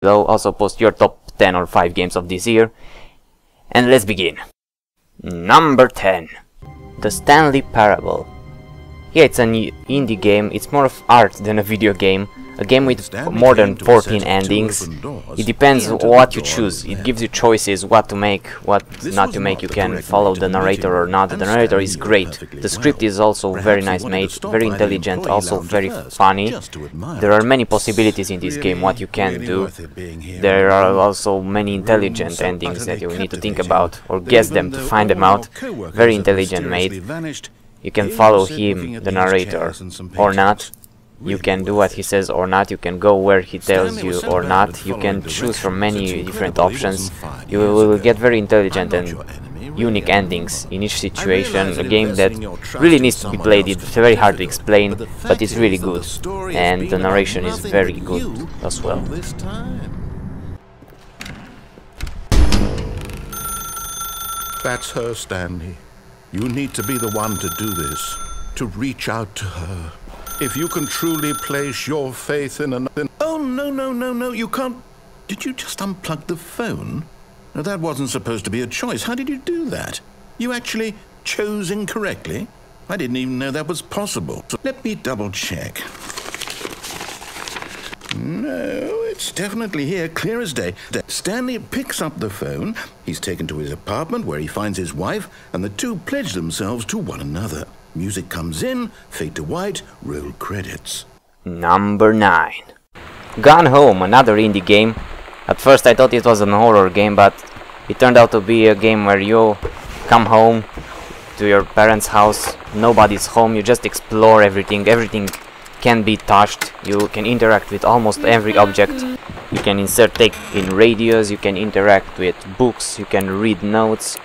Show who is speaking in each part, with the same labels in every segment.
Speaker 1: below. Also post your top 10 or 5 games of this year. And let's begin. Number 10. The Stanley Parable. Yeah, it's an indie game. It's more of art than a video game. A game with more than 14 endings. It depends what you choose. It gives you choices what to make, what not to make. You can follow the narrator or not. The narrator is great. The script is also very nice made, very intelligent, also very funny. There are many possibilities in this game what you can do. There are also many intelligent endings that you need to think about or guess them to find them out. Very intelligent made. You can follow him, the narrator, or not. You can do what he says or not, you can go where he tells you or not, you can choose from many different options. You will get very intelligent and unique endings in each situation. A game that really needs to be played. It's very hard to explain, but it's really good. And the narration is very good as well.
Speaker 2: That's her, Stanley. You need to be the one to do this, to reach out to her. If you can truly place your faith in another... Oh, no, you can't... Did you just unplug the phone? No, that wasn't supposed to be a choice. How did you do that? You actually chose incorrectly? I didn't even know that was possible. So let me double check. No, it's definitely here, clear as day. Stanley picks up the phone, he's taken to his apartment where he finds his wife, and the two pledge themselves to one another. Music comes in, fade to white, roll credits.
Speaker 1: Number 9. Gone Home, another indie game. At first I thought it was an horror game, but it turned out to be a game where you come home to your parents' house, nobody's home, you just explore everything can be touched, you can interact with almost every object, you can take in radios, you can interact with books, you can read notes,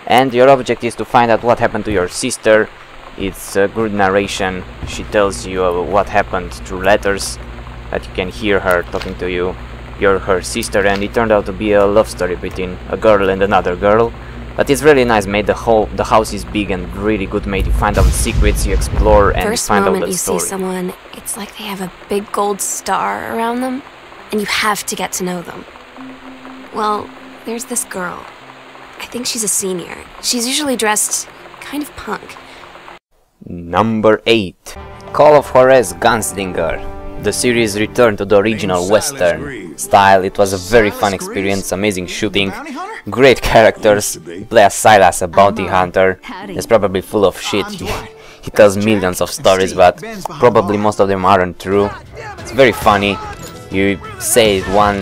Speaker 1: and your object is to find out what happened to your sister. It's a good narration. She tells you what happened through letters, that you can hear her talking to you. You're her sister, and it turned out to be a love story between a girl and another girl. But it's really nice made. The house is big and really good made. You find out secrets, you explore, and
Speaker 3: First
Speaker 1: find out the
Speaker 3: moment you
Speaker 1: story.
Speaker 3: see someone, it's like they have a big gold star around them, and you have to get to know them. Well, there's this girl. I think she's a senior. She's usually dressed kind of punk.
Speaker 1: Number 8. Call of Juarez Gunslinger. The series returned to the original Western style. It was a very fun experience, amazing shooting, great characters. Play as Silas, a bounty hunter. He's probably full of shit. He tells millions of stories, but probably most of them aren't true. It's very funny. You say it one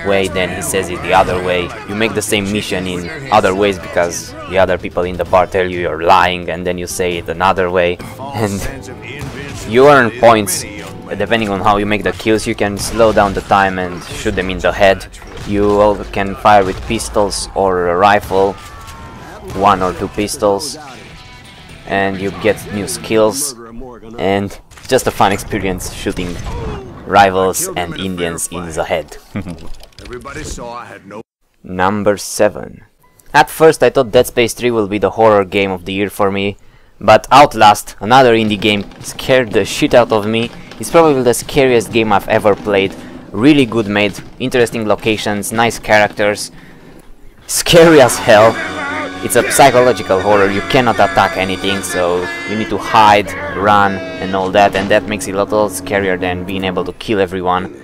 Speaker 1: way, then he says it the other way. You make the same mission in other ways because the other people in the bar tell you you're lying, and then you say it another way. And you earn points depending on how you make the kills. You can slow down the time and shoot them in the head. You can fire with pistols or a rifle, 1 or 2 pistols, and you get new skills. And it's just a fun experience shooting rivals and Indians in the head. Number 7. At first I thought Dead Space 3 will be the horror game of the year for me, but Outlast, another indie game, scared the shit out of me. It's probably the scariest game I've ever played. Really good made, interesting locations, nice characters, scary as hell. It's a psychological horror. You cannot attack anything, so you need to hide, run and all that, and that makes it a little scarier than being able to kill everyone.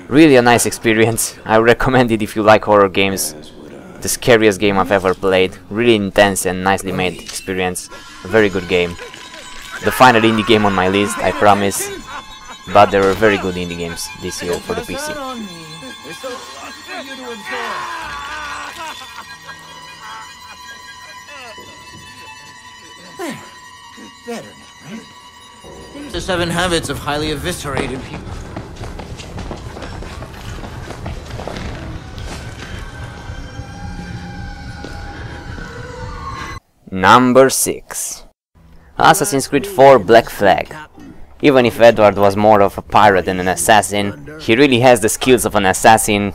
Speaker 1: Really a nice experience. I recommend it if you like horror games. The scariest game I've ever played. Really intense and nicely made experience. A very good game. The final indie game on my list, I promise. But there were very good indie games this year for the PC.
Speaker 4: Better now, right? The 7 habits of highly eviscerated people.
Speaker 1: Number 6. Assassin's Creed 4 Black Flag. Even if Edward was more of a pirate than an assassin, he really has the skills of an assassin.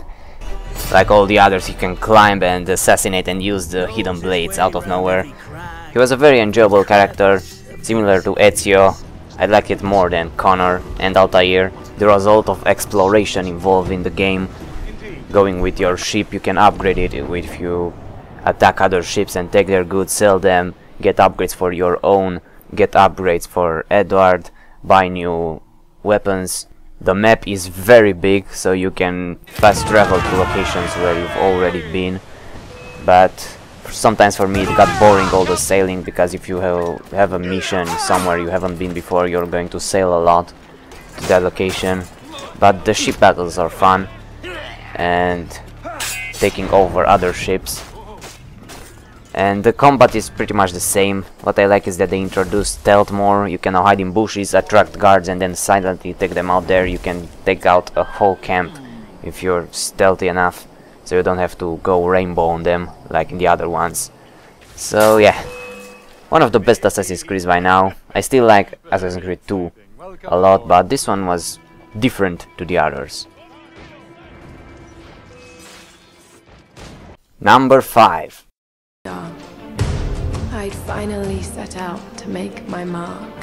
Speaker 1: Like all the others, he can climb and assassinate and use the hidden blades out of nowhere. He was a very enjoyable character, similar to Ezio. I like it more than Connor and Altair. There was a lot of exploration involved in the game. going with your ship. You can upgrade it if you attack other ships and take their goods, sell them, get upgrades for your own, get upgrades for Edward, buy new weapons. The map is very big, so you can fast travel to locations where you've already been, but sometimes for me it got boring, all the sailing, because if you have a mission somewhere you haven't been before, you're going to sail a lot to that location. But the ship battles are fun, and taking over other ships. And the combat is pretty much the same. What I like is that they introduced stealth more. You can now hide in bushes, attract guards, and then silently take them out there. You can take out a whole camp if you're stealthy enough, so you don't have to go rainbow on them like in the other ones. So yeah, one of the best Assassin's Creed by now. I still like Assassin's Creed 2 a lot, but this one was different to the others. Number 5.
Speaker 5: I'd finally set out to make my mark,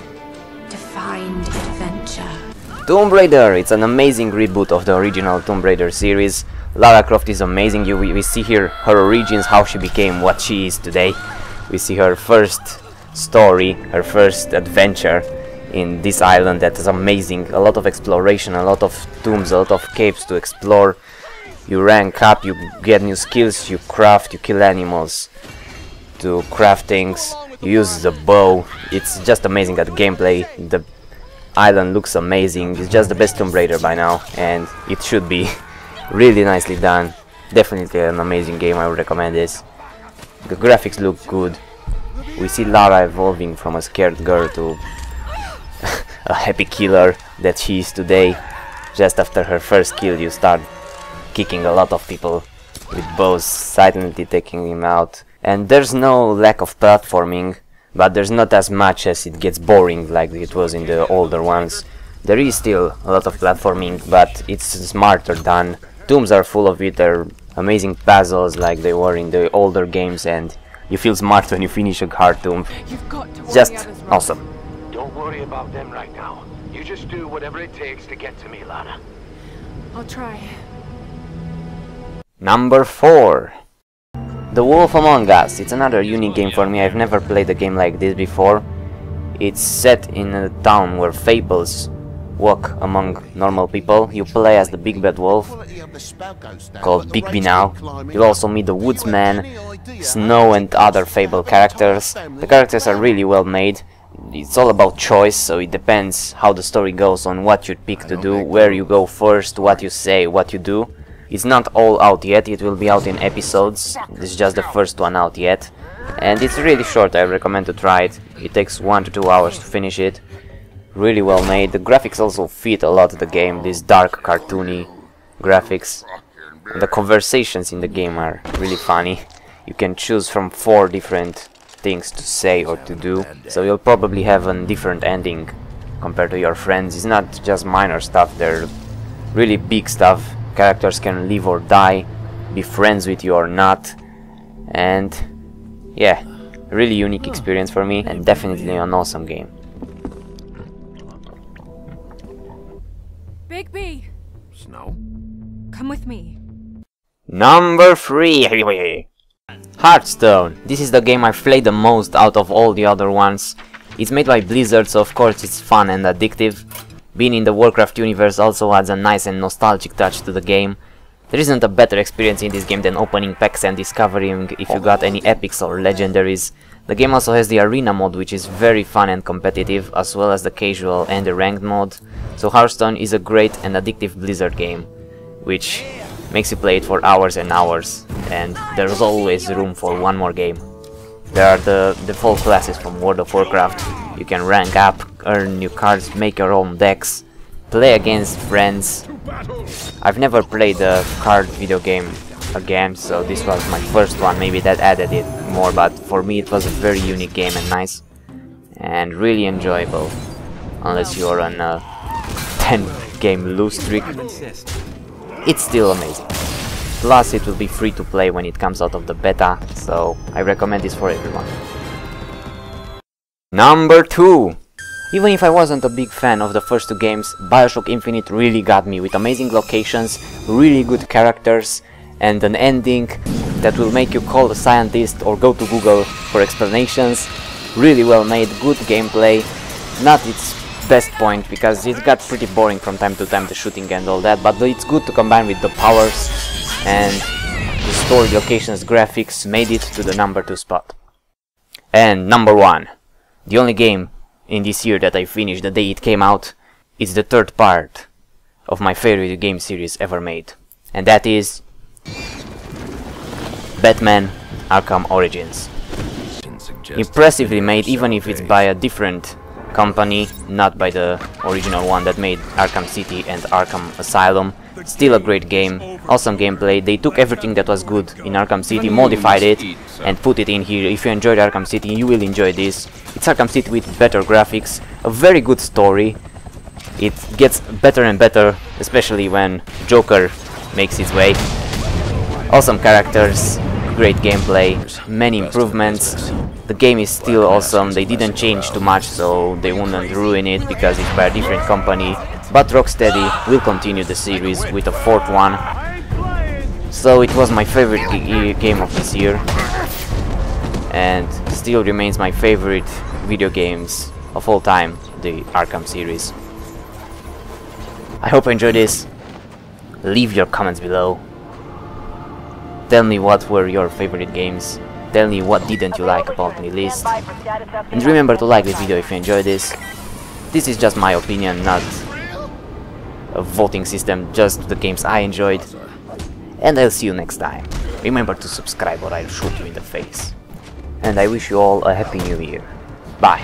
Speaker 5: to find adventure.
Speaker 1: Tomb Raider! It's an amazing reboot of the original Tomb Raider series. Lara Croft is amazing. We see here her origins, how she became what she is today. We see her first story, her first adventure in this island that is amazing. A lot of exploration, a lot of tombs, a lot of caves to explore. You rank up, you get new skills, you craft, you kill animals to craft things, you use the bow. It's just amazing at gameplay. The island looks amazing. It's just the best Tomb Raider by now, and it should be. Really nicely done. Definitely an amazing game. I would recommend this. The graphics look good. We see Lara evolving from a scared girl to a happy killer that she is today. Just after her first kill, you start kicking a lot of people with bows, silently taking him out. And there's no lack of platforming, but there's not as much as it gets boring like it was in the older ones. There is still a lot of platforming, but it's smarter done. Tombs are full of it, they're amazing puzzles like they were in the older games, and you feel smart when you finish a hard tomb. Just awesome.
Speaker 6: Don't worry about them right now. You just do whatever it takes to get to me, Lana.
Speaker 5: I'll try.
Speaker 1: Number 4. The Wolf Among Us. It's another unique game for me. I've never played a game like this before. It's set in a town where fables walk among normal people. You play as the big bad wolf, called Bigby now. You'll also meet the woodsman, Snow, and other fable characters. The characters are really well made. It's all about choice, so it depends how the story goes on what you pick to do, where you go first, what you say, what you do. It's not all out yet, it will be out in episodes. This is just the first one out yet. And it's really short, I recommend to try it. It takes 1 to 2 hours to finish it. Really well made. The graphics also fit a lot of the game, these dark cartoony graphics. And the conversations in the game are really funny. You can choose from 4 different things to say or to do, so you'll probably have a different ending compared to your friends. It's not just minor stuff, they're really big stuff. Characters can live or die, be friends with you or not, and yeah, really unique experience for me, and definitely an awesome game.
Speaker 5: Bigby,
Speaker 2: Snow?
Speaker 5: come with me.
Speaker 1: Number 3. Hearthstone. This is the game I've played the most out of all the other ones. It's made by Blizzard, so of course it's fun and addictive. Being in the Warcraft universe also adds a nice and nostalgic touch to the game. There isn't a better experience in this game than opening packs and discovering if you got any epics or legendaries. The game also has the arena mode, which is very fun and competitive, as well as the casual and the ranked mode. So Hearthstone is a great and addictive Blizzard game, which makes you play it for hours and hours, and there's always room for one more game. There are the default classes from World of Warcraft. You can rank up, earn new cards, make your own decks, play against friends. I've never played a card video game again, so this was my first one. Maybe that added it more, but for me it was a very unique game and nice and really enjoyable, unless you're on a 10-game lose streak. It's still amazing. Plus it will be free to play when it comes out of the beta, so I recommend this for everyone. Number 2. Even if I wasn't a big fan of the first two games, Bioshock Infinite really got me with amazing locations, really good characters, and an ending that will make you call a scientist or go to Google for explanations. Really well made, good gameplay, not its best point because it got pretty boring from time to time, the shooting and all that, but it's good to combine with the powers, and the story, locations, graphics made it to the number 2 spot. And number 1, the only game in this year that I finished the day it came out, is the third part of my favorite game series ever made, and that is Batman Arkham Origins. Impressively made, even if it's by a different company, not by the original one that made Arkham City and Arkham Asylum. Still a great game, awesome gameplay. They took everything that was good in Arkham City, modified it, and put it in here. If you enjoyed Arkham City, you will enjoy this. It's Arkham City with better graphics, a very good story. It gets better and better, especially when Joker makes his way. Awesome characters, great gameplay, many improvements. The game is still awesome. They didn't change too much, so they wouldn't ruin it because it's by a different company. But Rocksteady will continue the series with a 4th one. So it was my favorite game of this year, and still remains my favorite video games of all time, the Arkham series. I hope you enjoyed this. Leave your comments below. Tell me what were your favorite games. Tell me what didn't you like about the list. And remember to like this video if you enjoyed this. This is just my opinion, not a voting system, just the games I enjoyed. And I'll see you next time. Remember to subscribe or I'll shoot you in the face. And I wish you all a happy new year. Bye.